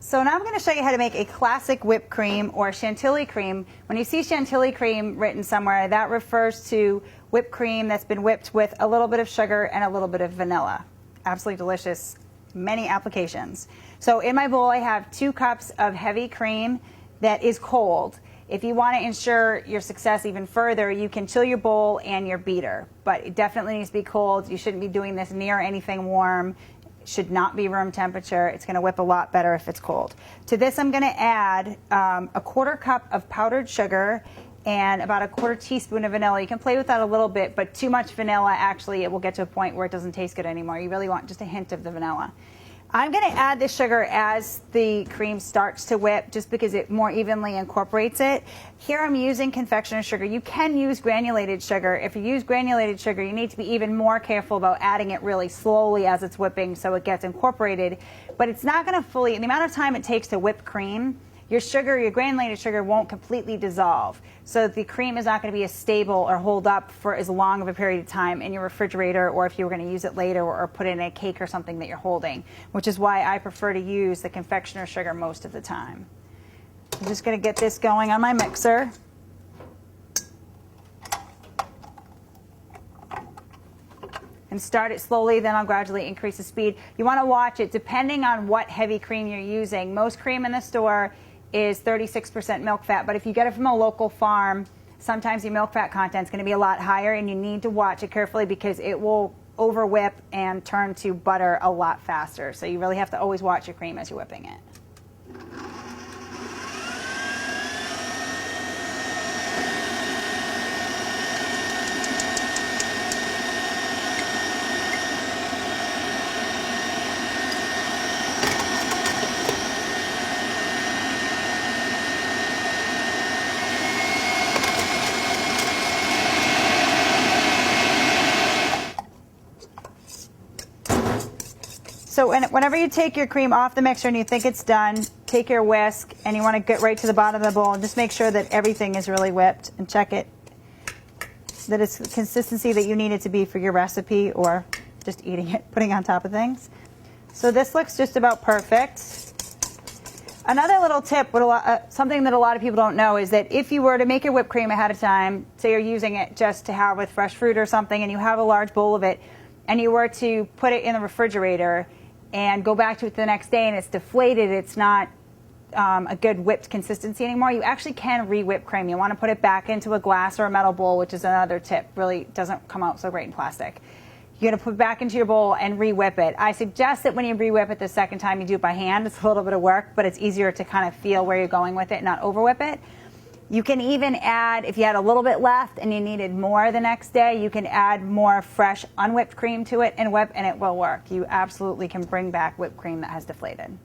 So now I'm going to show you how to make a classic whipped cream or Chantilly cream. When you see Chantilly cream written somewhere, that refers to whipped cream that's been whipped with a little bit of sugar and a little bit of vanilla. Absolutely delicious, many applications. So in my bowl I have 2 cups of heavy cream that is cold. If you want to ensure your success even further, you can chill your bowl and your beater, but it definitely needs to be cold. You shouldn't be doing this near anything warm. Should not be room temperature. It's going to whip a lot better if it's cold. To this I'm going to add a 1/4 cup of powdered sugar and about a 1/4 teaspoon of vanilla. You can play with that a little bit, but too much vanilla, actually it will get to a point where it doesn't taste good anymore. You really want just a hint of the vanilla. I'm going to add the sugar as the cream starts to whip, just because it more evenly incorporates it. Here I'm using confectioner's sugar. You can use granulated sugar. If you use granulated sugar, you need to be even more careful about adding it really slowly as it's whipping so it gets incorporated. But it's not going to fully, the amount of time it takes to whip cream, your sugar, your granulated sugar won't completely dissolve. So the cream is not going to be as stable or hold up for as long of a period of time in your refrigerator, or if you were going to use it later or put it in a cake or something that you're holding, which is why I prefer to use the confectioner's sugar most of the time. I'm just going to get this going on my mixer. And start it slowly, then I'll gradually increase the speed. You want to watch it depending on what heavy cream you're using. Most cream in the store is 36% milk fat, but if you get it from a local farm, sometimes your milk fat content is going to be a lot higher, and you need to watch it carefully because it will over whip and turn to butter a lot faster. So you really have to always watch your cream as you're whipping it. So whenever you take your cream off the mixer and you think it's done, take your whisk and you want to get right to the bottom of the bowl and just make sure that everything is really whipped and check it, so that it's the consistency that you need it to be for your recipe or just eating it, putting it on top of things. So this looks just about perfect. Another little tip, something that a lot of people don't know, is that if you were to make your whipped cream ahead of time, say you're using it just to have with fresh fruit or something, and you have a large bowl of it, and you were to put it in the refrigerator and go back to it the next day and it's deflated, it's not a good whipped consistency anymore, you actually can re-whip cream. You want to put it back into a glass or a metal bowl, which is another tip. Really doesn't come out so great in plastic. You're going to put it back into your bowl and re-whip it. I suggest that when you re-whip it the second time, you do it by hand. It's a little bit of work, but it's easier to kind of feel where you're going with it and not over-whip it. You can even add, if you had a little bit left and you needed more the next day, you can add more fresh unwhipped cream to it and whip, and it will work. You absolutely can bring back whipped cream that has deflated.